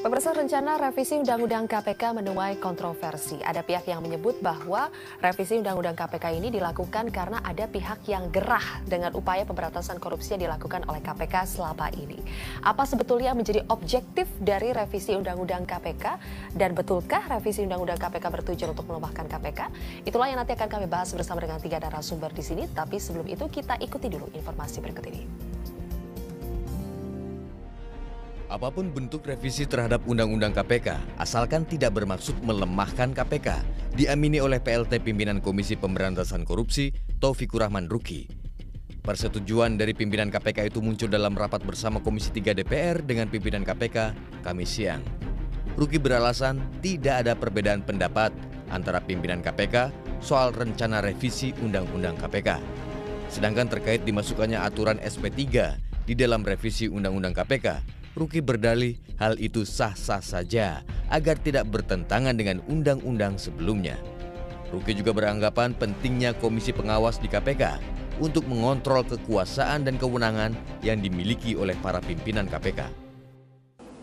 Pemirsa, rencana revisi Undang-Undang KPK menuai kontroversi. Ada pihak yang menyebut bahwa revisi Undang-Undang KPK ini dilakukan karena ada pihak yang gerah dengan upaya pemberantasan korupsi yang dilakukan oleh KPK selama ini. Apa sebetulnya menjadi objektif dari revisi Undang-Undang KPK? Dan betulkah revisi Undang-Undang KPK bertujuan untuk melemahkan KPK? Itulah yang nanti akan kami bahas bersama dengan 3 narasumber di sini. Tapi sebelum itu kita ikuti dulu informasi berikut ini. Apapun bentuk revisi terhadap Undang-Undang KPK, asalkan tidak bermaksud melemahkan KPK, diamini oleh PLT Pimpinan Komisi Pemberantasan Korupsi, Taufikur Rahman Ruki. Persetujuan dari pimpinan KPK itu muncul dalam rapat bersama Komisi 3 DPR dengan pimpinan KPK Kamis siang. Ruki beralasan tidak ada perbedaan pendapat antara pimpinan KPK soal rencana revisi Undang-Undang KPK. Sedangkan terkait dimasukkannya aturan SP3 di dalam revisi Undang-Undang KPK, Ruki berdalih hal itu sah-sah saja agar tidak bertentangan dengan undang-undang sebelumnya. Ruki juga beranggapan pentingnya komisi pengawas di KPK untuk mengontrol kekuasaan dan kewenangan yang dimiliki oleh para pimpinan KPK.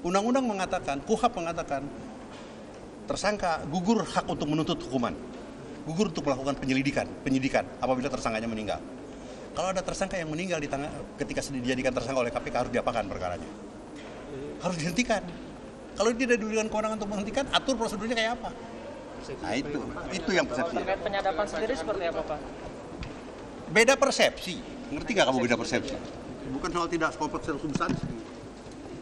Undang-undang mengatakan, KUHP mengatakan, tersangka gugur hak untuk menuntut hukuman, gugur untuk melakukan penyidikan apabila tersangkanya meninggal. Kalau ada tersangka yang meninggal ketika dijadikan tersangka oleh KPK, harus diapakan perkaranya? Harus dihentikan. Kalau tidak diberikan kewenangan untuk menghentikan, atur prosedurnya kayak apa? Nah itu yang persepsi. Terkait penyadapan sendiri seperti apa, Pak? Beda persepsi. Ngerti nggak kamu beda persepsi? Bukan soal tidak kompleks dan substansi.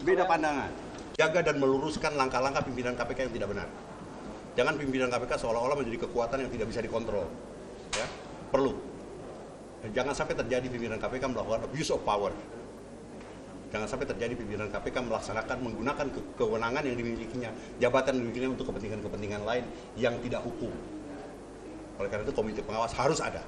Beda pandangan. Jaga dan meluruskan langkah-langkah pimpinan KPK yang tidak benar. Jangan pimpinan KPK seolah-olah menjadi kekuatan yang tidak bisa dikontrol. Ya, perlu. Jangan sampai terjadi pimpinan KPK melakukan abuse of power. Jangan sampai terjadi pimpinan KPK menggunakan kewenangan yang dimilikinya, jabatan yang dimilikinya untuk kepentingan-kepentingan lain yang tidak hukum. Oleh karena itu komite pengawas harus ada.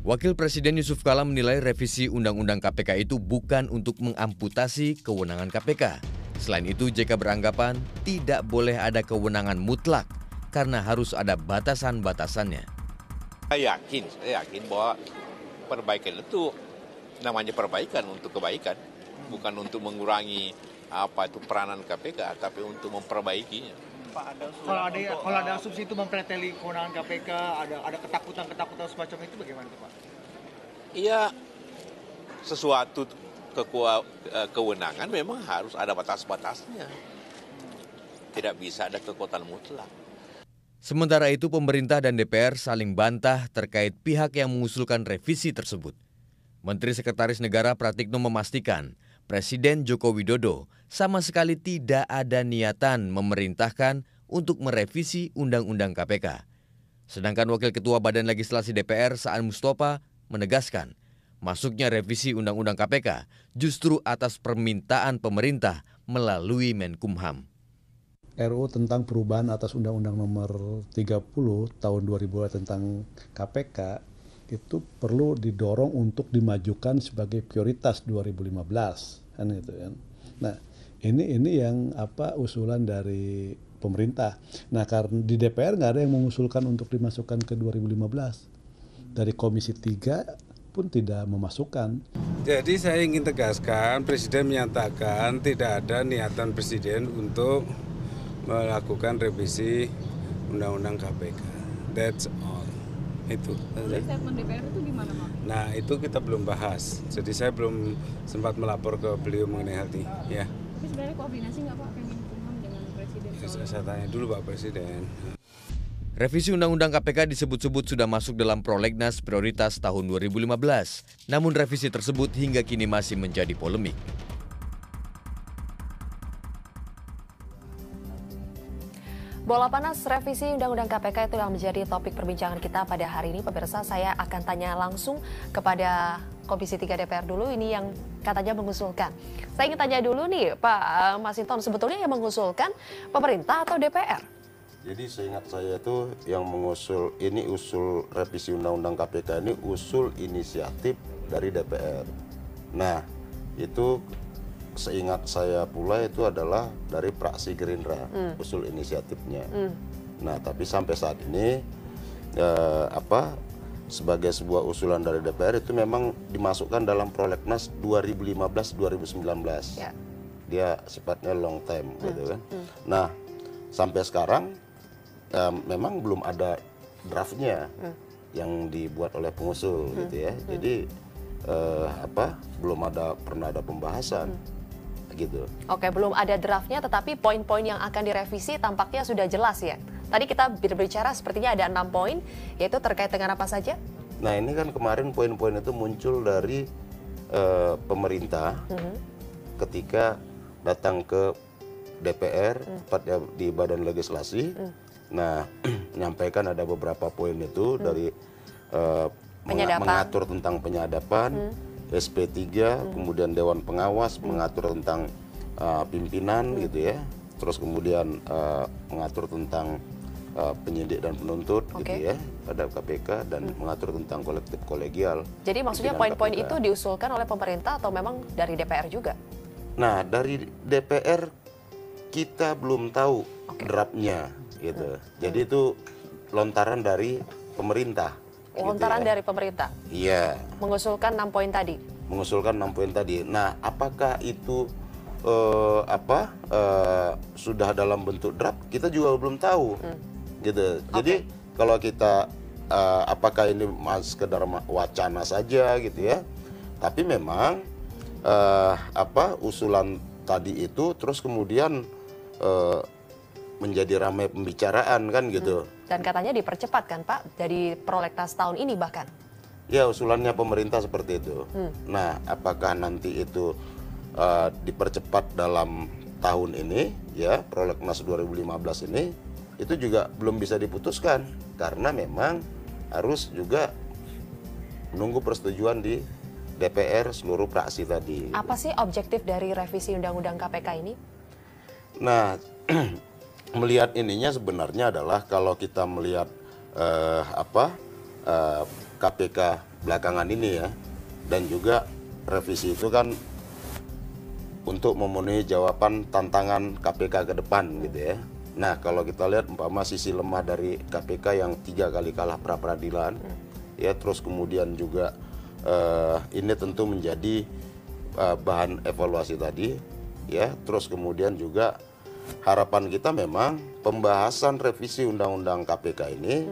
Wakil Presiden Yusuf Kala menilai revisi Undang-Undang KPK itu bukan untuk mengamputasi kewenangan KPK. Selain itu, JK beranggapan tidak boleh ada kewenangan mutlak karena harus ada batasan-batasannya. Saya yakin bahwa perbaikan itu namanya perbaikan untuk kebaikan, bukan untuk mengurangi peranan KPK, tapi untuk memperbaikinya. Pak, kalau ada asumsi itu mempreteli kewenangan KPK, ada ketakutan semacam itu, bagaimana Pak? Iya, sesuatu kewenangan memang harus ada batas-batasnya. Tidak bisa ada kekuatan mutlak. Sementara itu, pemerintah dan DPR saling bantah terkait pihak yang mengusulkan revisi tersebut. Menteri Sekretaris Negara Pratikno memastikan Presiden Joko Widodo sama sekali tidak ada niatan memerintahkan untuk merevisi Undang-Undang KPK. Sedangkan Wakil Ketua Badan Legislasi DPR Saan Mustafa menegaskan masuknya revisi Undang-Undang KPK justru atas permintaan pemerintah melalui Menkumham. RUU tentang perubahan atas Undang-Undang Nomor 30 Tahun 2002 tentang KPK itu perlu didorong untuk dimajukan sebagai prioritas 2015 kan gitu kan. Nah, ini yang usulan dari pemerintah. Nah, karena di DPR nggak ada yang mengusulkan untuk dimasukkan ke 2015. Dari Komisi 3 pun tidak memasukkan. Jadi saya ingin tegaskan, Presiden menyatakan tidak ada niatan Presiden untuk melakukan revisi Undang-Undang KPK. That's all. Itu. Statement DPR itu gimana, Pak? Nah, itu kita belum bahas. Jadi saya belum sempat melapor ke beliau mengenai hal ini. Ya. Tapi sebenarnya koordinasi nggak Pak Kemenkumham dengan Presiden? Saya tanya dulu Pak Presiden. Revisi Undang-Undang KPK disebut-sebut sudah masuk dalam prolegnas prioritas tahun 2015. Namun revisi tersebut hingga kini masih menjadi polemik. Bola panas revisi Undang-Undang KPK itu yang menjadi topik perbincangan kita pada hari ini. Pemirsa, saya akan tanya langsung kepada Komisi 3 DPR dulu, ini yang katanya mengusulkan. Saya ingin tanya dulu nih Pak Masinton, sebetulnya yang mengusulkan pemerintah atau DPR? Jadi seingat saya itu yang mengusul ini usul revisi Undang-Undang KPK ini usul inisiatif dari DPR. Nah, itu seingat saya pula itu adalah dari fraksi Gerindra, usul inisiatifnya. Nah, tapi sampai saat ini sebagai sebuah usulan dari DPR itu memang dimasukkan dalam prolegnas 2015-2019. Ya. dia sifatnya long time gitu kan. Nah, sampai sekarang memang belum ada draftnya yang dibuat oleh pengusul gitu ya. Jadi belum pernah ada pembahasan gitu. Oke, belum ada draftnya, tetapi poin-poin yang akan direvisi tampaknya sudah jelas ya. Tadi kita berbicara sepertinya ada 6 poin, yaitu terkait dengan apa saja? Nah, ini kan kemarin poin-poin itu muncul dari pemerintah ketika datang ke DPR, tepatnya di Badan Legislasi. Nah, menyampaikan ada beberapa poin itu dari mengatur tentang penyadapan, SP3, kemudian Dewan Pengawas mengatur tentang pimpinan gitu ya, terus kemudian mengatur tentang penyidik dan penuntut gitu ya pada KPK dan mengatur tentang kolektif kolegial. Jadi maksudnya poin-poin itu diusulkan oleh pemerintah atau memang dari DPR juga? Nah, dari DPR kita belum tahu draftnya gitu. Jadi itu lontaran dari pemerintah. Lontaran gitu ya. Dari pemerintah? Iya. Mengusulkan 6 poin tadi? Mengusulkan 6 poin tadi. Nah, apakah itu sudah dalam bentuk draft? Kita juga belum tahu. Gitu. Jadi kalau kita apakah ini sekedar wacana saja gitu ya. Tapi memang usulan tadi itu terus kemudian menjadi ramai pembicaraan kan gitu. Dan katanya dipercepat kan Pak, dari prolegnas tahun ini bahkan. Ya, usulannya pemerintah seperti itu. Nah, apakah nanti itu dipercepat dalam tahun ini ya, prolegnas 2015 ini, itu juga belum bisa diputuskan karena memang harus juga menunggu persetujuan di DPR seluruh fraksi tadi. Apa sih objektif dari revisi Undang-Undang KPK ini? Nah, melihat ininya sebenarnya adalah kalau kita melihat KPK belakangan ini ya, dan juga revisi itu kan untuk memenuhi jawaban tantangan KPK ke depan gitu ya. Nah, kalau kita lihat umpama sisi lemah dari KPK yang 3 kali kalah pra peradilan, ya terus kemudian juga ini tentu menjadi bahan evaluasi tadi, ya terus kemudian juga harapan kita memang pembahasan revisi Undang-Undang KPK ini,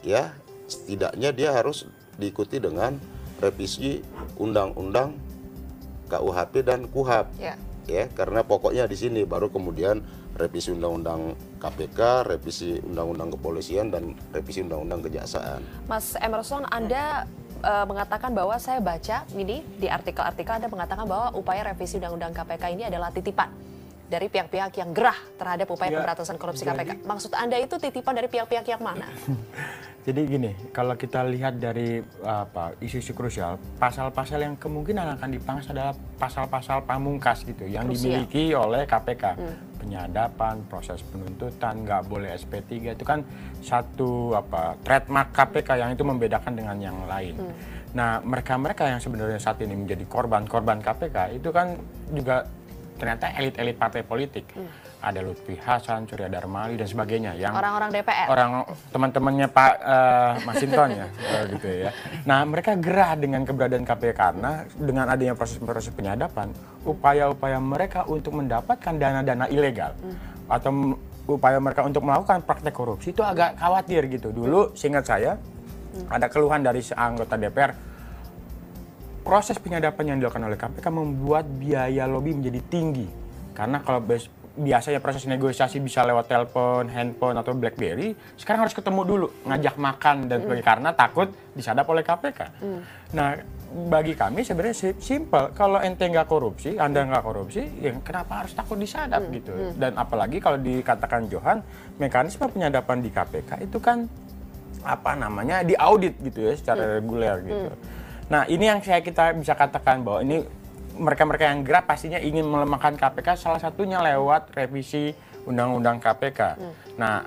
ya setidaknya dia harus diikuti dengan revisi Undang-Undang KUHP dan KUHAP, ya karena pokoknya di sini baru kemudian revisi Undang-Undang KPK, revisi Undang-Undang Kepolisian, dan revisi Undang-Undang Kejaksaan. Mas Emerson, Anda mengatakan bahwa saya baca ini di artikel-artikel Anda mengatakan bahwa upaya revisi Undang-Undang KPK ini adalah titipan dari pihak-pihak yang gerah terhadap upaya pemberantasan korupsi KPK. Maksud Anda itu titipan dari pihak-pihak yang mana? Jadi gini, kalau kita lihat dari isu-isu krusial, pasal-pasal yang kemungkinan akan dibahas adalah pasal-pasal pamungkas gitu, yang dimiliki oleh KPK. Penyadapan, proses penuntutan, nggak boleh SP3, itu kan satu trademark KPK yang itu membedakan dengan yang lain. Nah, mereka-mereka yang sebenarnya saat ini menjadi korban KPK itu kan juga ternyata elit-elit partai politik. Ada Lutfi Hasan, Surya Darmali dan sebagainya yang orang-orang DPR. Orang teman-temannya Pak Masinton ya gitu ya. Nah, mereka gerah dengan keberadaan KPK karena dengan adanya proses-proses penyadapan, upaya-upaya mereka untuk mendapatkan dana-dana ilegal atau upaya mereka untuk melakukan praktek korupsi itu agak khawatir gitu. Dulu seingat saya ada keluhan dari anggota DPR, proses penyadapan yang dilakukan oleh KPK membuat biaya lobi menjadi tinggi. Karena kalau biasanya proses negosiasi bisa lewat telepon, handphone, atau BlackBerry, sekarang harus ketemu dulu, ngajak makan dan sebagainya karena takut disadap oleh KPK. Nah, bagi kami sebenarnya simple, kalau ente nggak korupsi, Anda nggak korupsi, ya kenapa harus takut disadap gitu. Dan apalagi kalau dikatakan Johan, mekanisme penyadapan di KPK itu kan diaudit gitu ya secara reguler gitu. Nah, ini yang kita bisa katakan bahwa ini mereka-mereka yang gerak pastinya ingin melemahkan KPK, salah satunya lewat revisi Undang-Undang KPK. Nah,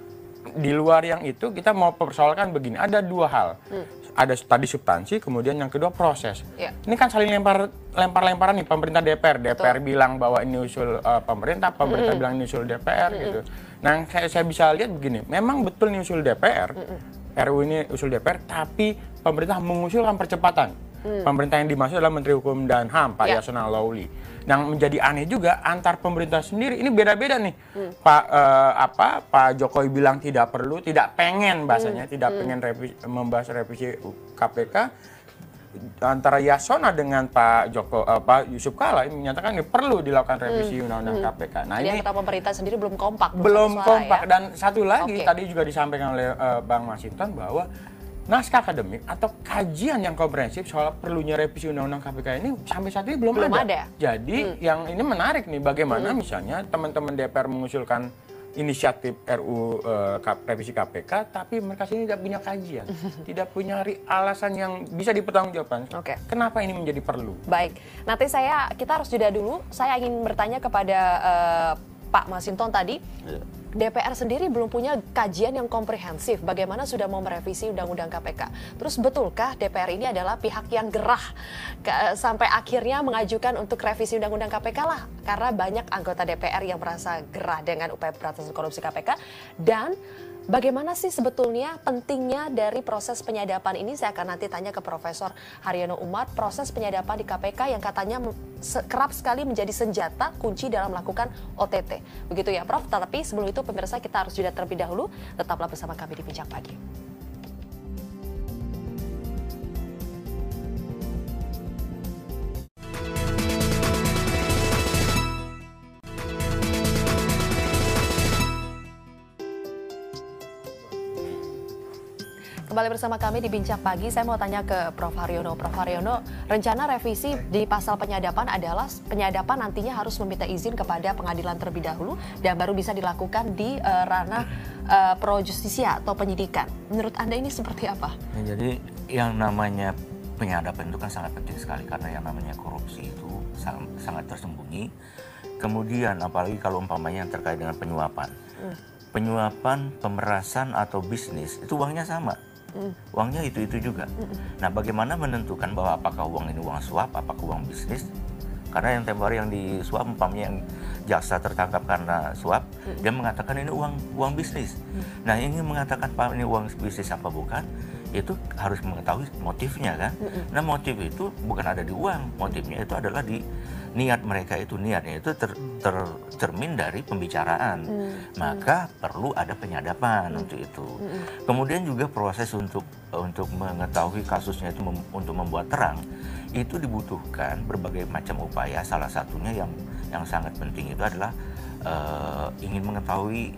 di luar yang itu kita mau persoalkan begini, ada dua hal. Ada tadi substansi, kemudian yang kedua proses. Ini kan saling lempar-lemparan nih, pemerintah DPR bilang bahwa ini usul pemerintah bilang ini usul DPR gitu. Nah, saya bisa lihat begini, memang betul ini usul DPR, RU ini usul DPR, tapi pemerintah mengusulkan percepatan. Pemerintah yang dimaksud adalah Menteri Hukum dan HAM, Pak Yasona Lawli. Yang menjadi aneh juga antar pemerintah sendiri ini beda-beda nih. Pak Jokowi bilang tidak perlu, tidak pengen bahasanya, tidak pengen membahas revisi KPK. Antara Yasona dengan Pak Yusuf Kala menyatakan ini perlu dilakukan revisi undang-undang KPK. Nah, ini kata pemerintah sendiri belum kompak. Belum kompak ya? Dan satu lagi tadi juga disampaikan oleh Bang Masinton bahwa naskah akademik atau kajian yang komprehensif soal perlunya revisi undang-undang KPK ini sampai saat ini belum ada. Jadi yang ini menarik nih bagaimana misalnya teman-teman DPR mengusulkan inisiatif RUU revisi KPK, tapi mereka sendiri tidak punya kajian, tidak punya alasan yang bisa dipertanggungjawabkan. Kenapa ini menjadi perlu? Baik, nanti kita harus jeda dulu. Saya ingin bertanya kepada Pak Masinton tadi. DPR sendiri belum punya kajian yang komprehensif bagaimana sudah mau merevisi Undang-Undang KPK. Terus betulkah DPR ini adalah pihak yang gerah sampai akhirnya mengajukan untuk revisi Undang-Undang KPK lah? Karena banyak anggota DPR yang merasa gerah dengan upaya pemberantasan korupsi KPK. Dan bagaimana sih sebetulnya pentingnya dari proses penyadapan ini? Saya akan nanti tanya ke Profesor Haryono Umar. Proses penyadapan di KPK yang katanya kerap sekali menjadi senjata kunci dalam melakukan OTT. Begitu ya Prof, tapi sebelum itu pemirsa kita harus jeda terlebih dahulu. Tetaplah bersama kami di Bincang Pagi. Kembali bersama kami di Bincang Pagi, saya mau tanya ke Prof. Haryono. Prof. Haryono, rencana revisi di pasal penyadapan adalah penyadapan nantinya harus meminta izin kepada pengadilan terlebih dahulu dan baru bisa dilakukan di ranah pro justisia atau penyidikan. Menurut Anda ini seperti apa? Ya, jadi yang namanya penyadapan itu kan sangat penting sekali karena yang namanya korupsi itu sangat tersembunyi. Kemudian apalagi kalau umpamanya yang terkait dengan penyuapan. Penyuapan, pemerasan atau bisnis itu uangnya sama. Uangnya itu juga. Nah, bagaimana menentukan bahwa apakah uang ini uang suap, apakah uang bisnis? Karena yang tempoh hari yang disuap, umpamanya yang jaksa tertangkap karena suap, dia mengatakan ini uang bisnis. Nah, ini mengatakan Pak ini uang bisnis apa bukan? Itu harus mengetahui motifnya kan. Nah, motif itu bukan ada di uang, motifnya itu adalah di niat mereka itu, niatnya itu tercermin dari pembicaraan. Maka perlu ada penyadapan untuk itu. Kemudian juga proses untuk mengetahui kasusnya itu untuk membuat terang itu dibutuhkan berbagai macam upaya. Salah satunya yang sangat penting itu adalah ingin mengetahui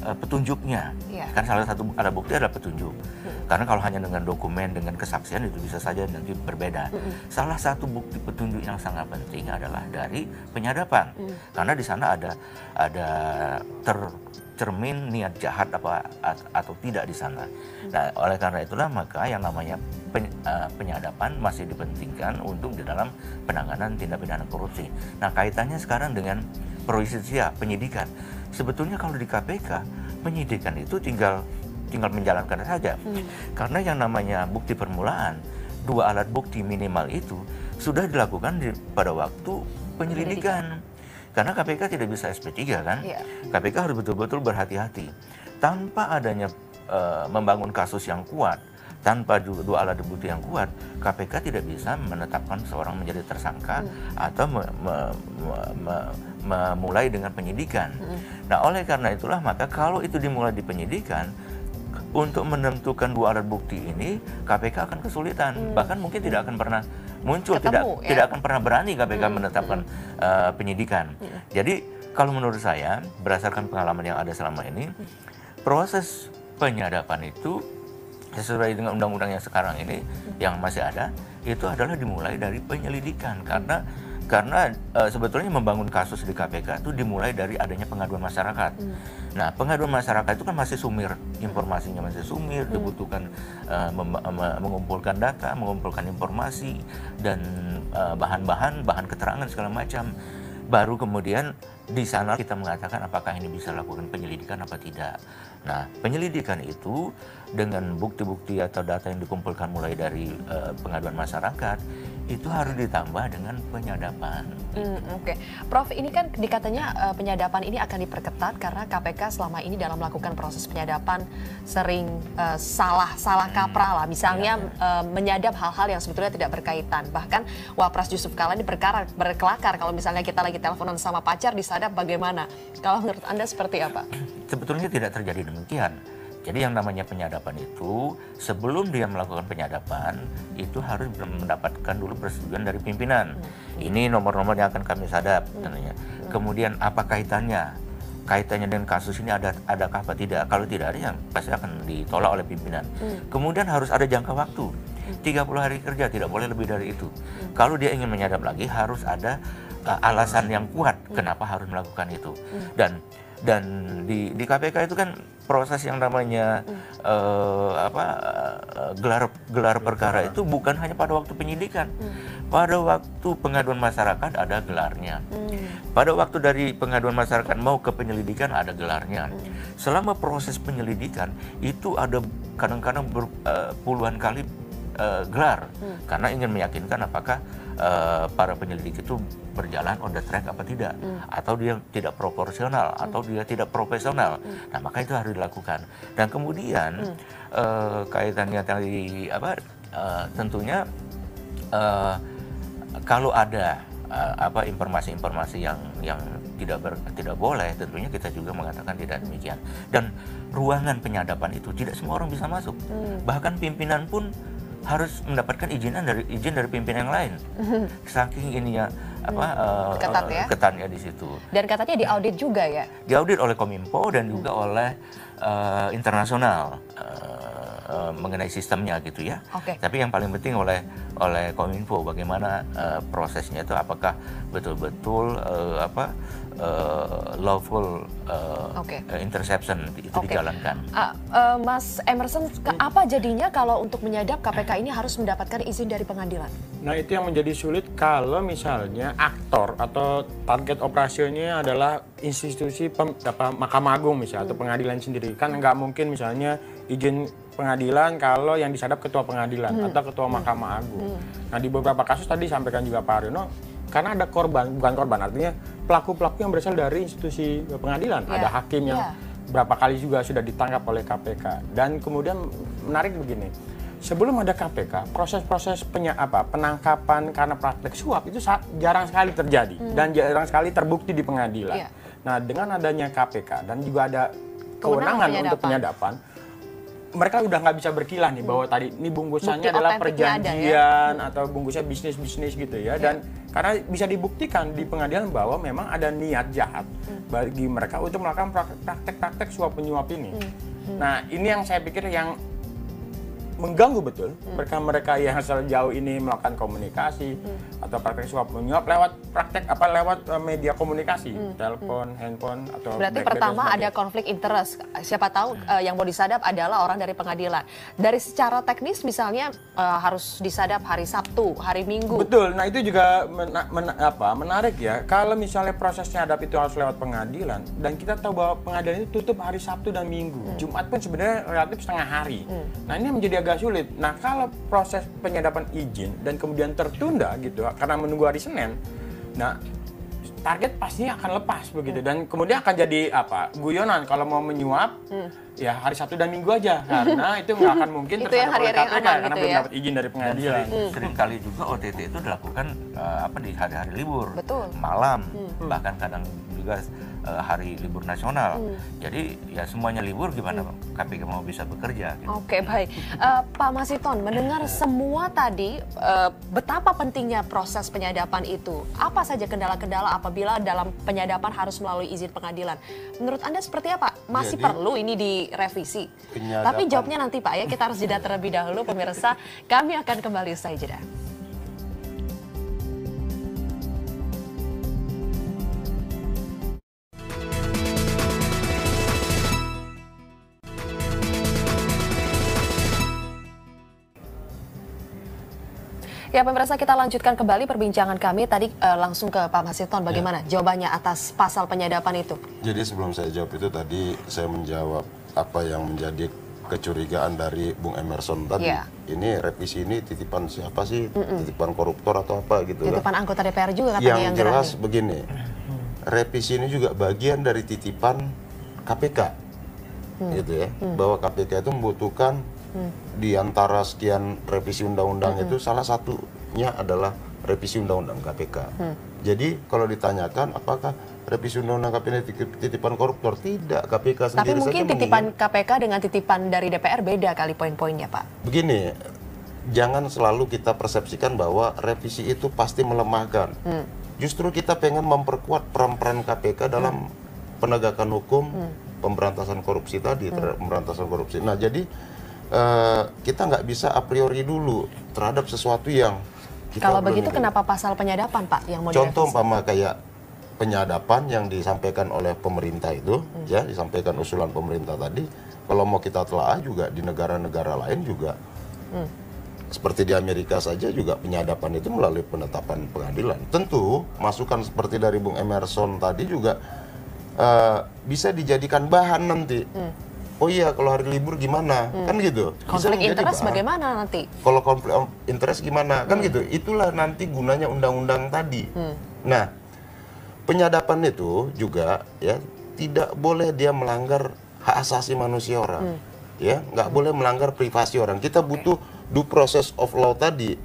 petunjuknya. Kan salah satu ada bukti adalah petunjuk. Karena kalau hanya dengan dokumen, dengan kesaksian itu bisa saja nanti berbeda. Salah satu bukti petunjuk yang sangat penting adalah dari penyadapan. Karena di sana ada tercermin niat jahat atau tidak di sana. Nah, oleh karena itulah maka yang namanya penyadapan masih dipentingkan untuk di dalam penanganan tindak pidana korupsi. Nah, kaitannya sekarang dengan pro justisia, penyidikan. Sebetulnya kalau di KPK, penyidikan itu tinggal menjalankan saja. Karena yang namanya bukti permulaan, 2 alat bukti minimal itu sudah dilakukan pada waktu penyelidikan. Karena KPK tidak bisa SP3 kan. KPK harus betul-betul berhati-hati. Tanpa adanya membangun kasus yang kuat, tanpa 2 alat bukti yang kuat, KPK tidak bisa menetapkan seorang menjadi tersangka atau memulai dengan penyidikan. Nah, oleh karena itulah maka kalau itu dimulai di penyidikan, untuk menentukan 2 alat bukti ini KPK akan kesulitan, bahkan mungkin tidak akan pernah muncul, tidak akan pernah berani KPK menetapkan penyidikan. Jadi kalau menurut saya berdasarkan pengalaman yang ada selama ini, proses penyadapan itu sesuai dengan undang-undang yang sekarang ini yang masih ada itu adalah dimulai dari penyelidikan karena sebetulnya membangun kasus di KPK itu dimulai dari adanya pengaduan masyarakat. Nah, pengaduan masyarakat itu kan masih sumir, informasinya masih sumir, dibutuhkan mengumpulkan data, mengumpulkan informasi dan bahan keterangan segala macam. Baru kemudian di sana kita mengatakan apakah ini bisa lakukan penyelidikan apa tidak. Nah, penyelidikan itu dengan bukti-bukti atau data yang dikumpulkan mulai dari pengaduan masyarakat itu harus ditambah dengan penyadapan. Oke. Prof, ini kan dikatanya penyadapan ini akan diperketat karena KPK selama ini dalam melakukan proses penyadapan sering salah kaprah lah. Misalnya menyadap hal-hal yang sebetulnya tidak berkaitan. Bahkan Wapres Yusuf Kala ini berkelakar kalau misalnya kita lagi teleponan sama pacar disadap bagaimana. Kalau menurut Anda seperti apa? Sebetulnya tidak terjadi demikian. Jadi yang namanya penyadapan itu, sebelum dia melakukan penyadapan, itu harus mendapatkan dulu persetujuan dari pimpinan. Ini nomor-nomor yang akan kami sadap, tentunya. Kemudian apa kaitannya? Kaitannya dengan kasus ini adakah apa tidak? Kalau tidak ada, yang pasti akan ditolak oleh pimpinan. Kemudian harus ada jangka waktu. 30 hari kerja, tidak boleh lebih dari itu. Kalau dia ingin menyadap lagi, harus ada alasan yang kuat kenapa harus melakukan itu. Dan di KPK itu kan proses yang namanya gelar perkara itu bukan hanya pada waktu penyidikan. Pada waktu pengaduan masyarakat ada gelarnya. Pada waktu dari pengaduan masyarakat mau ke penyelidikan ada gelarnya. Selama proses penyelidikan itu ada kadang-kadang puluhan kali gelar karena ingin meyakinkan apakah para penyelidik itu berjalan on the track apa tidak, atau dia tidak proporsional, atau dia tidak profesional. Nah, maka itu harus dilakukan. Dan kemudian kaitannya tadi tentunya kalau ada informasi-informasi yang tidak boleh, tentunya kita juga mengatakan tidak demikian. Dan ruangan penyadapan itu tidak semua orang bisa masuk. Bahkan pimpinan pun harus mendapatkan izin dari pimpinan yang lain. Saking ininya ketatnya di situ. Dan katanya diaudit juga ya? Diaudit oleh Kominfo dan juga oleh internasional mengenai sistemnya gitu ya. Tapi yang paling penting oleh Kominfo bagaimana prosesnya itu, apakah betul-betul lawful interception itu dijalankan. Mas Emerson, apa jadinya kalau untuk menyadap KPK ini harus mendapatkan izin dari pengadilan? Nah, itu yang menjadi sulit kalau misalnya aktor atau target operasinya adalah institusi Mahkamah Agung misalnya atau pengadilan sendiri. Kan nggak mungkin misalnya izin pengadilan kalau yang disadap ketua pengadilan atau ketua Mahkamah Agung. Nah, di beberapa kasus tadi sampaikan juga Pak Haryono, karena ada bukan korban, artinya pelaku-pelaku yang berasal dari institusi pengadilan. Ada hakim yang berapa kali juga sudah ditangkap oleh KPK. Dan kemudian menarik begini, sebelum ada KPK, proses-proses penangkapan karena praktek suap itu jarang sekali terjadi dan jarang sekali terbukti di pengadilan. Nah, dengan adanya KPK dan juga ada kewenangan untuk penyadapan, mereka udah nggak bisa berkilah nih bahwa tadi ini bungkusannya adalah perjanjian atau bungkusnya bisnis-bisnis gitu ya. Dan karena bisa dibuktikan di pengadilan bahwa memang ada niat jahat bagi mereka untuk melakukan praktek-praktek suap menyuap ini. Nah, ini yang saya pikir yang mengganggu betul mereka yang sejauh ini melakukan komunikasi atau praktek suap menyuap lewat media komunikasi, telepon, handphone atau berarti pertama ada konflik interest. Siapa tahu yang mau disadap adalah orang dari pengadilan. Dari secara teknis misalnya harus disadap hari Sabtu, hari Minggu. Betul. Nah, itu juga menarik ya. Kalau misalnya proses nyadap itu harus lewat pengadilan dan kita tahu bahwa pengadilan itu tutup hari Sabtu dan Minggu. Jumat pun sebenarnya relatif setengah hari. Nah, ini menjadi agak sulit. Nah, kalau proses penyadapan izin dan kemudian tertunda gitu karena menunggu hari Senin, nah target pastinya akan lepas begitu dan kemudian akan jadi guyonan kalau mau menyuap ya hari Sabtu dan Minggu aja karena itu nggak akan mungkin tersadap oleh KPK karena belum dapat izin dari pengadilan. Seringkali juga OTT itu dilakukan di hari-hari libur, malam, bahkan kadang juga hari libur nasional. Jadi ya semuanya libur, gimana KPK mau bisa bekerja? Gitu. Oke, baik. Pak Masinton, mendengar semua tadi betapa pentingnya proses penyadapan itu. Apa saja kendala-kendala apabila dalam penyadapan harus melalui izin pengadilan? Menurut Anda seperti apa? Masih perlu ini direvisi? Tapi jawabnya nanti Pak ya, kita harus jeda terlebih dahulu pemirsa. Kami akan kembali usai jeda. Ya pemirsa, kita lanjutkan kembali perbincangan kami tadi langsung ke Pak Masinton. Bagaimana jawabannya atas pasal penyadapan itu? Jadi sebelum saya jawab itu tadi saya menjawab apa yang menjadi kecurigaan dari Bung Emerson tadi. Ini revisi ini titipan siapa sih? Titipan koruptor atau apa gitu titipan anggota DPR juga katanya yang jelas begini, revisi ini juga bagian dari titipan KPK, gitu ya, bahwa KPK itu membutuhkan di antara sekian revisi undang-undang itu salah satunya adalah revisi undang-undang KPK. Jadi kalau ditanyakan apakah revisi undang-undang KPK titipan koruptor, tidak, KPK sendiri. Tapi mungkin titipan KPK dengan titipan dari DPR beda kali poin-poinnya, Pak. Begini, jangan selalu kita persepsikan bahwa revisi itu pasti melemahkan. Justru kita pengen memperkuat peran-peran KPK dalam penegakan hukum, pemberantasan korupsi tadi, pemberantasan korupsi. Nah, jadi kita nggak bisa a priori dulu terhadap sesuatu yang kita kalau begitu kenapa pasal penyadapan, Pak, yang mau contoh umpama kayak penyadapan yang disampaikan oleh pemerintah itu, ya, disampaikan usulan pemerintah tadi, kalau mau kita telaah juga di negara-negara lain juga, seperti di Amerika saja juga penyadapan itu melalui penetapan pengadilan. Tentu masukan seperti dari Bung Emerson tadi juga bisa dijadikan bahan nanti. Oh iya, kalau hari libur gimana? Kan gitu. Konflik interest bagaimana nanti? Kalau konflik interest gimana? Kan gitu. Itulah nanti gunanya undang-undang tadi. Nah, penyadapan itu juga ya tidak boleh dia melanggar hak asasi manusia orang, ya nggak boleh melanggar privasi orang. Kita butuh due process of law tadi.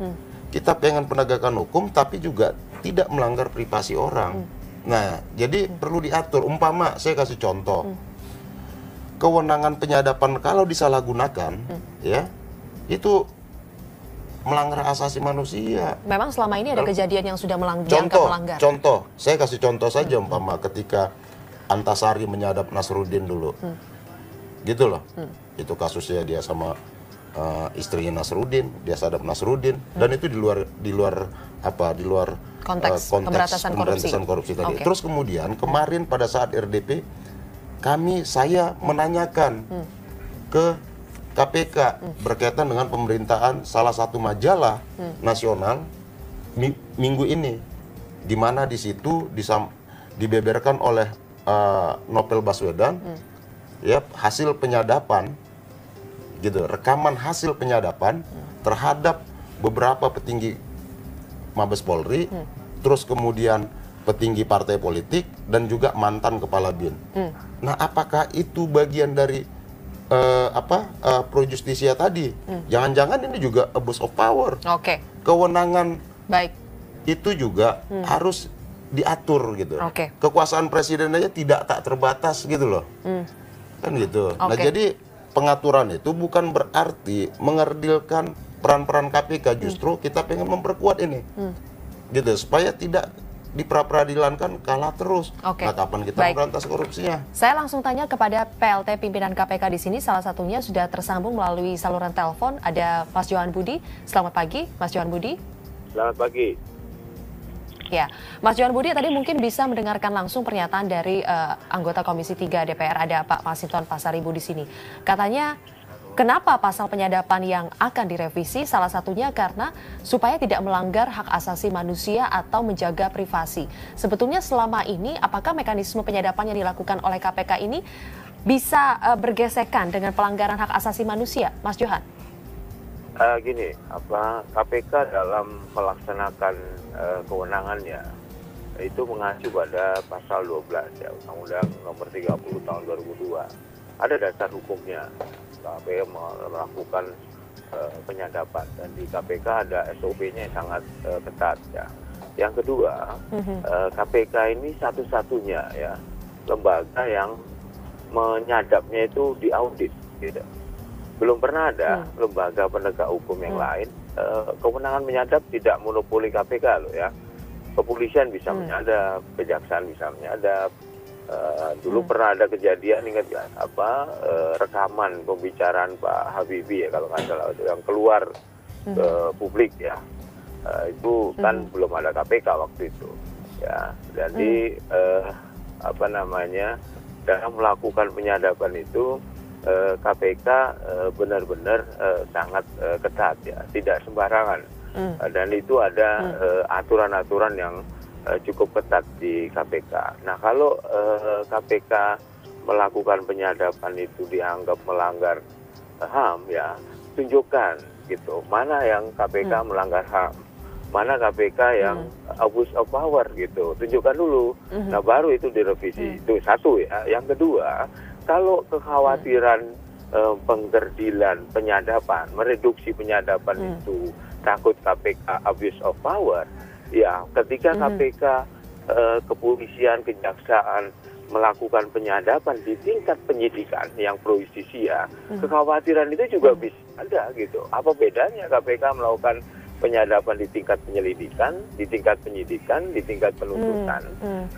Kita pengen penegakan hukum tapi juga tidak melanggar privasi orang. Nah, jadi perlu diatur. Umpama saya kasih contoh, kewenangan penyadapan kalau disalahgunakan, ya itu melanggar asasi manusia. Memang selama ini ada kejadian yang sudah melanggar. Contoh, saya kasih contoh saja umpama ketika Antasari menyadap Nasruddin dulu, gitu loh. Itu kasusnya dia sama istrinya Nasruddin, dia sadap Nasruddin, dan itu di luar konteks pemberantasan korupsi tadi. Terus kemudian kemarin pada saat RDP, saya menanyakan ke KPK berkaitan dengan pemerintahan salah satu majalah nasional minggu ini, di mana di situ dibeberkan oleh Novel Baswedan ya hasil penyadapan, gitu, rekaman hasil penyadapan terhadap beberapa petinggi Mabes Polri, terus kemudian petinggi partai politik dan juga mantan kepala BIN. Nah, apakah itu bagian dari pro justisia tadi? Jangan-jangan ini juga abuse of power. Kewenangan itu juga harus diatur gitu. Kekuasaan presiden aja tidak tak terbatas gitu loh. Kan gitu. Nah, jadi pengaturan itu bukan berarti mengerdilkan peran-peran KPK, justru kita pengen memperkuat ini. Gitu, supaya tidak di pra-peradilan kan kalah terus. Nah, kapan kita memberantas korupsinya? Saya langsung tanya kepada PLT pimpinan KPK di sini. Salah satunya sudah tersambung melalui saluran telepon. Ada Mas Johan Budi. Selamat pagi, Mas Johan Budi. Selamat pagi. Ya, Mas Johan Budi tadi mungkin bisa mendengarkan langsung pernyataan dari anggota Komisi 3 DPR. Ada Pak Masinton Pasaribu di sini. Katanya, kenapa pasal penyadapan yang akan direvisi? Salah satunya karena supaya tidak melanggar hak asasi manusia atau menjaga privasi. Sebetulnya selama ini, apakah mekanisme penyadapan yang dilakukan oleh KPK ini bisa bergesekan dengan pelanggaran hak asasi manusia, Mas Johan? Gini, KPK dalam melaksanakan kewenangannya itu mengacu pada pasal 12 ya, Undang-Undang Nomor 30 Tahun 2002. Ada dasar hukumnya. KPK melakukan penyadapan, dan di KPK ada SOP-nya yang sangat ketat ya. Yang kedua, KPK ini satu-satunya ya lembaga yang menyadapnya itu diaudit gitu. Belum pernah ada lembaga penegak hukum yang lain kewenangan menyadap tidak monopoli KPK loh ya. Kepolisian bisa menyadap, kejaksaan bisa menyadap. Dulu pernah ada kejadian, ingat ya, rekaman pembicaraan Pak Habibie ya kalau nggak salah, yang keluar ke publik ya. Itu kan belum ada KPK waktu itu ya. Jadi dalam melakukan penyadapan itu KPK benar-benar sangat ketat ya, tidak sembarangan. Dan itu ada aturan-aturan yang cukup ketat di KPK. Nah, kalau KPK melakukan penyadapan itu dianggap melanggar HAM ya, tunjukkan gitu mana yang KPK melanggar HAM, mana KPK yang abuse of power gitu, tunjukkan dulu. Nah baru itu direvisi. Itu satu ya. Yang kedua, kalau kekhawatiran penggerdilan, penyadapan, mereduksi penyadapan itu takut KPK abuse of power, ya ketika KPK, kepolisian, kejaksaan melakukan penyadapan di tingkat penyidikan yang pro justisia, kekhawatiran itu juga bisa ada gitu. Apa bedanya KPK melakukan penyadapan di tingkat penyelidikan, di tingkat penyidikan, di tingkat penuntutan?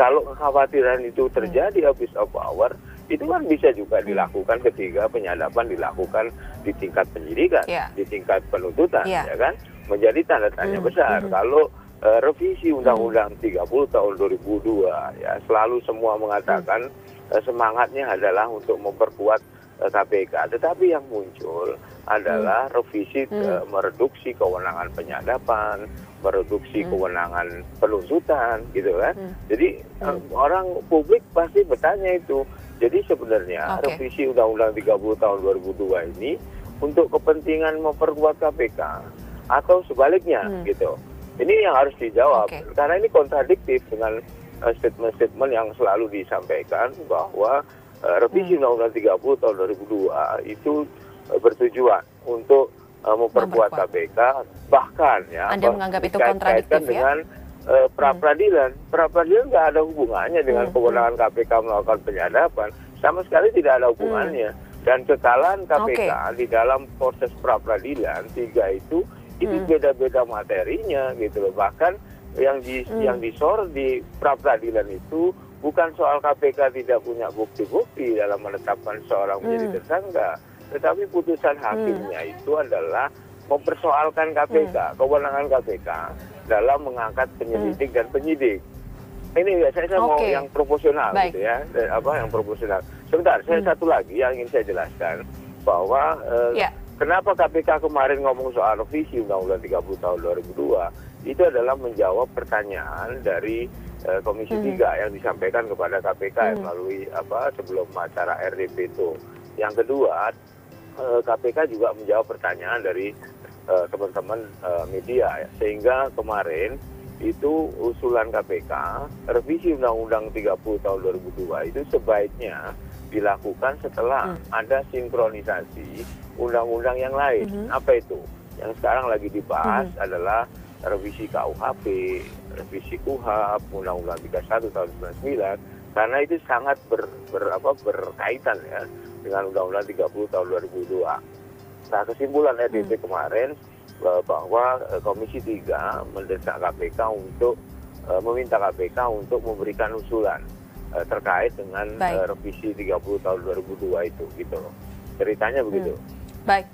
Kalau kekhawatiran itu terjadi abuse of power, itu kan bisa juga dilakukan ketika penyadapan dilakukan di tingkat penyidikan, di tingkat penuntutan, ya kan? Menjadi tanda tanya besar. Kalau revisi Undang-Undang 30 tahun 2002 ya selalu semua mengatakan semangatnya adalah untuk memperkuat KPK, tetapi yang muncul adalah revisi mereduksi kewenangan penyadapan, mereduksi kewenangan penuntutan gitu kan. Jadi orang publik pasti bertanya itu. Jadi sebenarnya revisi Undang-Undang 30 tahun 2002 ini untuk kepentingan memperkuat KPK atau sebaliknya gitu. Ini yang harus dijawab, karena ini kontradiktif dengan statement-statement yang selalu disampaikan bahwa revisi Undang-Undang 30 tahun 2002 itu bertujuan untuk memperkuat KPK, bahkan ya Anda menganggap itu kontradiktif dengan pra-peradilan. Pra-peradilan nggak ada hubungannya dengan kewenangan KPK melakukan penyadapan, sama sekali tidak ada hubungannya. Dan kekalahan KPK di dalam proses pra-peradilan 3 itu beda-beda materinya gitu loh. Bahkan yang disorot di pra-peradilan itu bukan soal KPK tidak punya bukti-bukti dalam menetapkan seorang menjadi tersangka, tetapi putusan hakimnya itu adalah mempersoalkan KPK, kewenangan KPK dalam mengangkat penyelidik dan penyidik. Ini ya saya mau yang proporsional gitu ya, yang proporsional. Sebentar, saya satu lagi yang ingin saya jelaskan bahwa kenapa KPK kemarin ngomong soal revisi Undang-Undang 30 tahun 2002 itu adalah menjawab pertanyaan dari Komisi 3 yang disampaikan kepada KPK melalui sebelum acara RDP itu. Yang kedua, KPK juga menjawab pertanyaan dari teman-teman media ya. Sehingga kemarin itu usulan KPK revisi Undang-Undang 30 tahun 2002 itu sebaiknya dilakukan setelah ada sinkronisasi undang-undang yang lain. Apa itu? Yang sekarang lagi dibahas adalah revisi KUHP, revisi KUHAP, Undang-Undang 31 tahun 99, karena itu sangat berkaitan ya dengan Undang-Undang 30 tahun 2002. Nah, kesimpulan RDP kemarin bahwa Komisi 3 mendesak KPK untuk meminta KPK untuk memberikan usulan terkait dengan revisi 30 tahun 2002 itu gitu loh. Ceritanya begitu. Baik.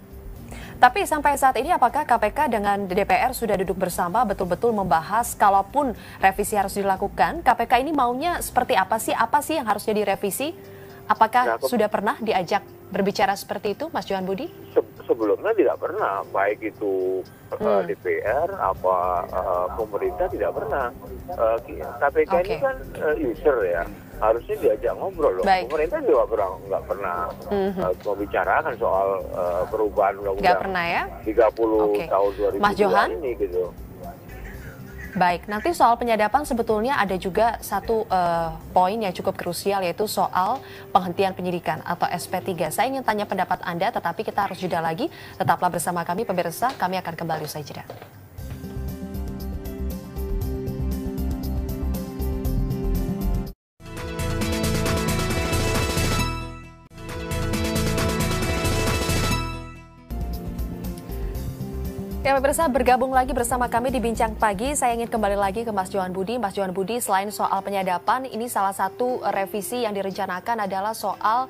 Tapi sampai saat ini apakah KPK dengan DPR sudah duduk bersama betul-betul membahas kalaupun revisi harus dilakukan, KPK ini maunya seperti apa sih? Apa sih yang harusnya direvisi? Apakah sudah pernah diajak berbicara seperti itu, Mas Johan Budi? Sebelumnya tidak pernah, baik itu DPR pemerintah tidak pernah. KPK ini kan user ya, harusnya diajak ngobrol loh. Pemerintah juga nggak pernah membicarakan soal perubahan Undang-Undang 30 tahun 2002 ini gitu. Baik, nanti soal penyadapan sebetulnya ada juga satu poin yang cukup krusial, yaitu soal penghentian penyidikan atau SP3. Saya ingin tanya pendapat Anda, tetapi kita harus jeda lagi. Tetaplah bersama kami pemirsa, kami akan kembali usai jeda. Ya, pemirsa, bergabung lagi bersama kami di Bincang Pagi. Saya ingin kembali lagi ke Mas Johan Budi. Mas Johan Budi, selain soal penyadapan, ini salah satu revisi yang direncanakan adalah soal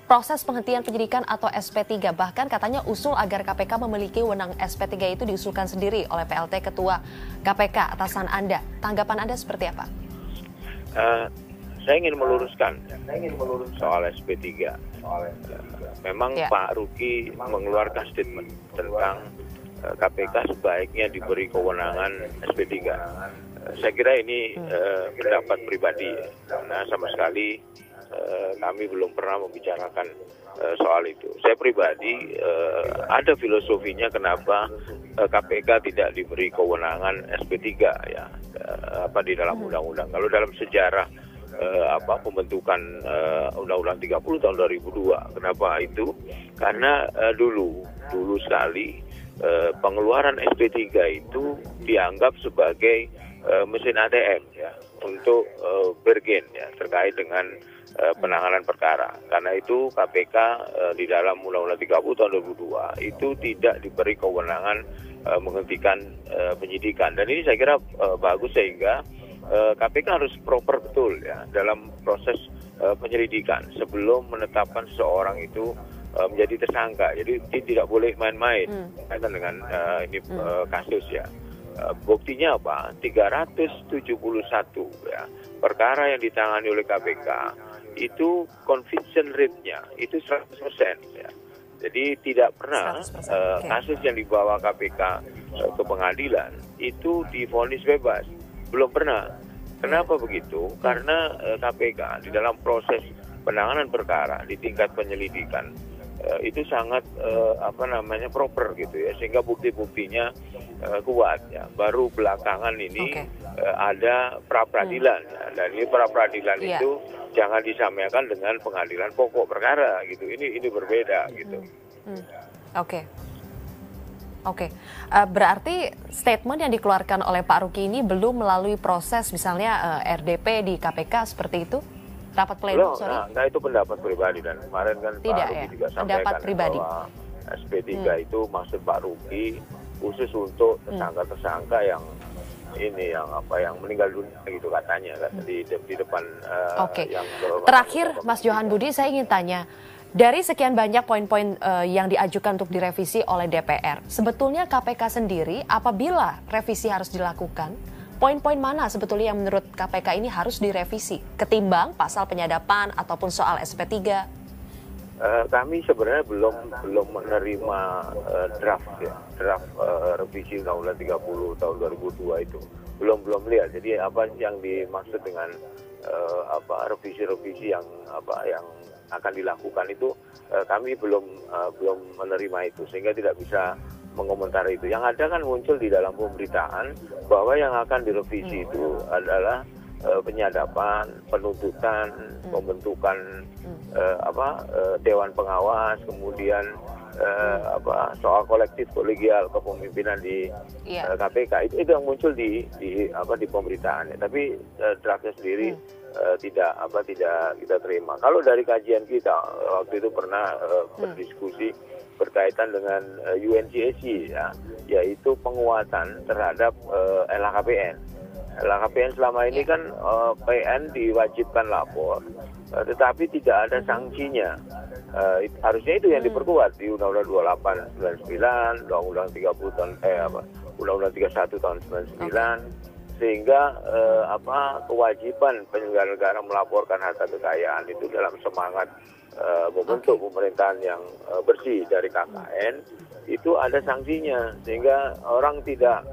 proses penghentian penyidikan atau SP3. Bahkan katanya usul agar KPK memiliki wewenang SP3 itu diusulkan sendiri oleh PLT Ketua KPK atasan Anda. Tanggapan Anda seperti apa? Saya ingin meluruskan soal SP3. Memang Pak Ruki mengeluarkan statement tentang KPK sebaiknya diberi kewenangan SP3. Saya kira ini pendapat pribadi, karena sama sekali kami belum pernah membicarakan soal itu. Saya pribadi ada filosofinya kenapa KPK tidak diberi kewenangan SP3 ya di dalam undang-undang. Kalau dalam sejarah pembentukan Undang-Undang 30 tahun 2002, kenapa itu? Karena dulu sekali pengeluaran SP3 itu dianggap sebagai mesin ATM ya untuk bergen ya terkait dengan penanganan perkara. Karena itu KPK di dalam Undang-Undang 30 tahun 2002 itu tidak diberi kewenangan menghentikan penyidikan. Dan ini saya kira bagus sehingga KPK harus proper betul ya dalam proses penyelidikan sebelum menetapkan seseorang itu menjadi tersangka. Jadi tidak boleh main-main kaitan dengan kasus ya. Buktinya apa? 371 ya perkara yang ditangani oleh KPK itu conviction rate-nya itu 100% ya. Jadi tidak pernah kasus yang dibawa KPK ke pengadilan itu divonis bebas. Belum pernah. Kenapa begitu? Karena KPK di dalam proses penanganan perkara di tingkat penyelidikan itu sangat proper gitu ya, sehingga bukti-buktinya kuat ya. Baru belakangan ini ada pra-peradilan ya. Dan ini pra-peradilan itu jangan disamakan dengan pengadilan pokok perkara gitu. Ini berbeda gitu. Oke. Berarti statement yang dikeluarkan oleh Pak Ruki ini belum melalui proses misalnya RDP di KPK seperti itu? Rapat pleno, Nah, itu pendapat pribadi, dan kemarin kan Pak Ruki juga sampaikan bahwa SP3 itu maksud Pak Ruki khusus untuk tersangka-tersangka yang meninggal dunia gitu katanya kan di depan. Yang terakhir, Mas Johan Budi, saya ingin tanya, dari sekian banyak poin-poin yang diajukan untuk direvisi oleh DPR, sebetulnya KPK sendiri apabila revisi harus dilakukan, poin-poin mana sebetulnya yang menurut KPK ini harus direvisi ketimbang pasal penyadapan ataupun soal SP3? Kami sebenarnya belum menerima draft revisi Undang-Undang 30 tahun 2002 itu. Belum lihat. Jadi apa yang dimaksud dengan revisi-revisi yang akan dilakukan itu kami belum menerima itu, sehingga tidak bisa mengomentari itu. Yang ada kan muncul di dalam pemberitaan bahwa yang akan direvisi itu adalah penyadapan, penuntutan, pembentukan dewan pengawas, kemudian soal kolektif kolegial kepemimpinan di KPK. Itu yang muncul di pemberitaan. Tapi draftnya sendiri tidak kita terima. Kalau dari kajian kita waktu itu pernah berdiskusi berkaitan dengan UNCAC ya, yaitu penguatan terhadap LHKPN. LHKPN selama ini kan PN diwajibkan lapor, tetapi tidak ada sanksinya. Harusnya itu yang diperkuat di Undang-Undang 28/99, Undang-Undang 30 tahun Undang-Undang 31 tahun 99, sehingga kewajiban penyelenggara negara melaporkan harta kekayaan itu dalam semangat membentuk pemerintahan yang bersih dari KKN itu ada sanksinya, sehingga orang tidak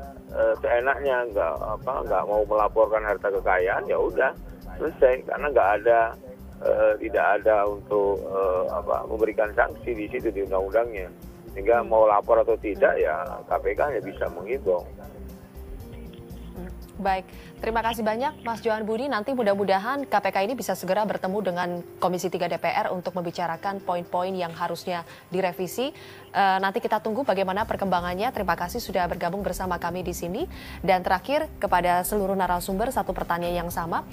seenaknya nggak mau melaporkan harta kekayaan, ya udah selesai, karena tidak ada untuk memberikan sanksi di situ di undang-undangnya, sehingga mau lapor atau tidak ya KPK hanya bisa menghimbau. Baik, terima kasih banyak Mas Johan Budi. Nanti mudah-mudahan KPK ini bisa segera bertemu dengan Komisi 3 DPR untuk membicarakan poin-poin yang harusnya direvisi. Nanti kita tunggu bagaimana perkembangannya. Terima kasih sudah bergabung bersama kami di sini. Dan terakhir, kepada seluruh narasumber, satu pertanyaan yang sama.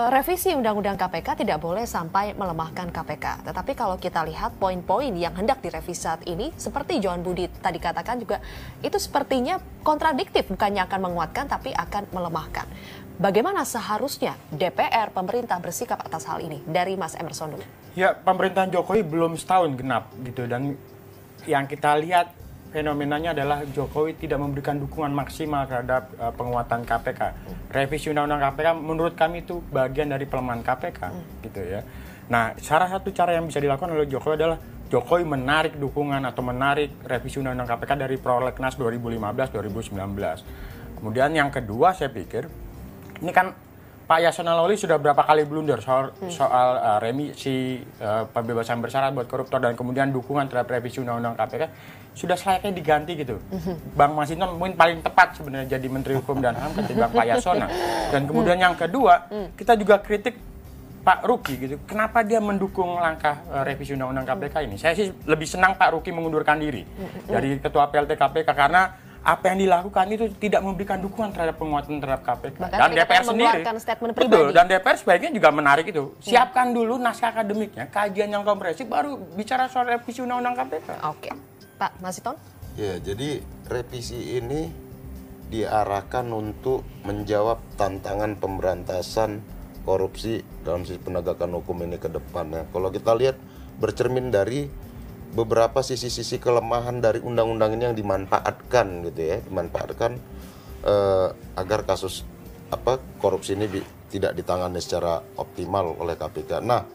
Revisi Undang-Undang KPK tidak boleh sampai melemahkan KPK. Tetapi kalau kita lihat poin-poin yang hendak direvisi saat ini, seperti Johan Budi tadi katakan juga, itu sepertinya kontradiktif, bukannya akan menguatkan tapi akan melemahkan. Bagaimana seharusnya DPR, pemerintah bersikap atas hal ini? Dari Mas Emerson dulu. Ya, pemerintahan Jokowi belum setahun genap gitu, dan yang kita lihat fenomenanya adalah Jokowi tidak memberikan dukungan maksimal terhadap penguatan KPK. Revisi Undang-Undang KPK menurut kami itu bagian dari pelemahan KPK gitu ya. Nah, salah satu cara yang bisa dilakukan oleh Jokowi adalah Jokowi menarik dukungan atau menarik revisi Undang-Undang KPK dari Prolegnas 2015-2019. Kemudian yang kedua, saya pikir ini kan Pak Yasona Lawli sudah berapa kali blunder soal remisi, pembebasan bersyarat buat koruptor, dan kemudian dukungan terhadap revisi Undang-Undang KPK sudah selayaknya diganti gitu. Bang Masinton mungkin paling tepat sebenarnya jadi Menteri Hukum dan HAM ketimbang Pak Yasona. Dan kemudian yang kedua, kita juga kritik Pak Ruki gitu. Kenapa dia mendukung langkah revisi Undang-Undang KPK ini? Saya sih lebih senang Pak Ruki mengundurkan diri dari Ketua PLT KPK karena apa yang dilakukan itu tidak memberikan dukungan terhadap penguatan terhadap KPK. Bahkan Dan DPR sendiri, betul, dan DPR sebaiknya juga menarik itu. Siapkan dulu naskah akademiknya, kajian yang komprehensif, baru bicara soal revisi Undang-Undang KPK. Oke, Pak Masinton? Ya, jadi revisi ini diarahkan untuk menjawab tantangan pemberantasan korupsi dalam sisi penegakan hukum ini ke depannya. Kalau kita lihat bercermin dari beberapa sisi-sisi kelemahan dari undang-undang ini yang dimanfaatkan gitu ya, dimanfaatkan agar kasus korupsi ini tidak ditangani secara optimal oleh KPK. Nah,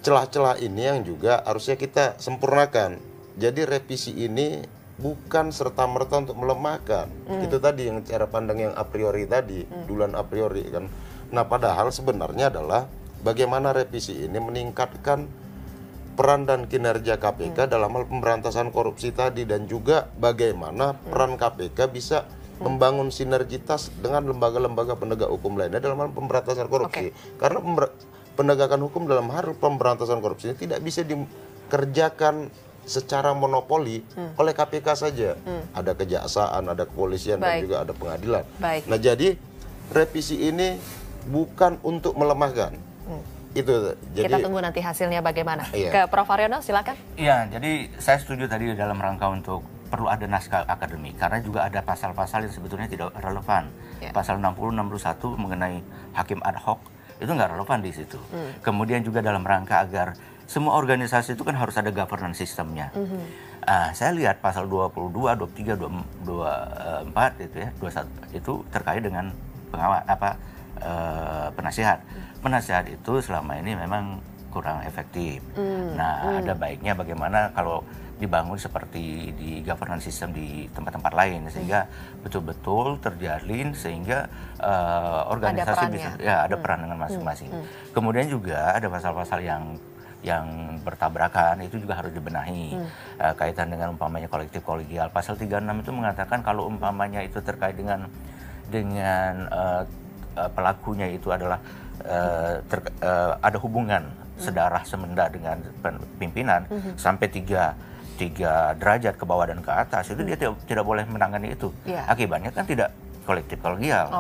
celah-celah ini yang juga harusnya kita sempurnakan. Jadi revisi ini bukan serta-merta untuk melemahkan. Itu tadi yang cara pandang yang a priori tadi, duluan a priori kan. Nah, padahal sebenarnya adalah bagaimana revisi ini meningkatkan peran dan kinerja KPK dalam hal pemberantasan korupsi tadi, dan juga bagaimana peran KPK bisa membangun sinergitas dengan lembaga-lembaga penegak hukum lainnya dalam hal pemberantasan korupsi. Karena penegakan hukum dalam hal pemberantasan korupsi ini tidak bisa dikerjakan secara monopoli oleh KPK saja. Ada kejaksaan, ada kepolisian, dan juga ada pengadilan. Nah, jadi revisi ini bukan untuk melemahkan. Itu. Jadi, kita tunggu nanti hasilnya bagaimana. Ke Prof. Haryono, silakan. Iya, jadi saya setuju tadi dalam rangka untuk perlu ada naskah akademik, karena juga ada pasal-pasal yang sebetulnya tidak relevan. Pasal 60, 61 mengenai hakim ad hoc itu nggak relevan di situ. Kemudian juga dalam rangka agar semua organisasi itu kan harus ada governance sistemnya. Saya lihat pasal 22, 23, 24 itu ya, 21 itu terkait dengan penasihat. Penasihat itu selama ini memang kurang efektif. Nah, ada baiknya bagaimana kalau dibangun seperti di governance system di tempat-tempat lain, sehingga betul-betul terjalin, sehingga organisasi bisa ada peran dengan masing-masing. Kemudian juga ada pasal-pasal yang bertabrakan, itu juga harus dibenahi. Kaitan dengan umpamanya kolektif kolegial, pasal 36 itu mengatakan kalau umpamanya itu terkait dengan pelakunya itu adalah ada hubungan sedarah semenda dengan pimpinan sampai tiga derajat ke bawah dan ke atas, itu dia tidak boleh menangani itu. Akibatnya kan tidak kolektif kolegial.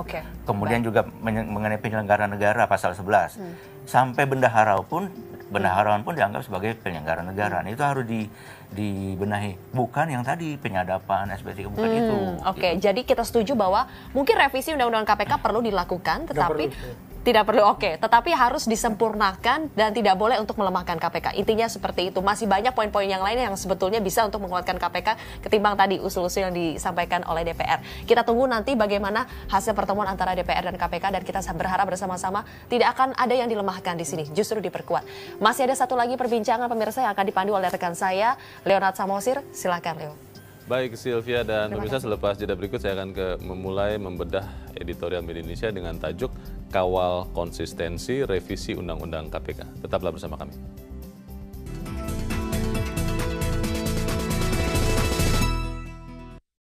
Kemudian juga mengenai penyelenggara negara pasal 11 sampai bendahara pun dianggap sebagai penyelenggara negara. Itu harus dibenahi, bukan yang tadi penyadapan SB3, bukan itu. Jadi kita setuju bahwa mungkin revisi Undang-Undang KPK perlu dilakukan, tetapi tidak perlu, tetapi harus disempurnakan dan tidak boleh untuk melemahkan KPK. Intinya seperti itu. Masih banyak poin-poin yang lain yang sebetulnya bisa untuk menguatkan KPK ketimbang tadi usul-usul yang disampaikan oleh DPR. Kita tunggu nanti bagaimana hasil pertemuan antara DPR dan KPK, dan kita berharap bersama-sama tidak akan ada yang dilemahkan di sini, justru diperkuat. Masih ada satu lagi perbincangan pemirsa yang akan dipandu oleh rekan saya, Leonard Samosir. Silakan, Leo. Baik, Sylvia dan pemirsa, selepas jeda berikut saya akan memulai membedah editorial Media Indonesia dengan tajuk Kawal Konsistensi Revisi Undang-Undang KPK. Tetaplah bersama kami.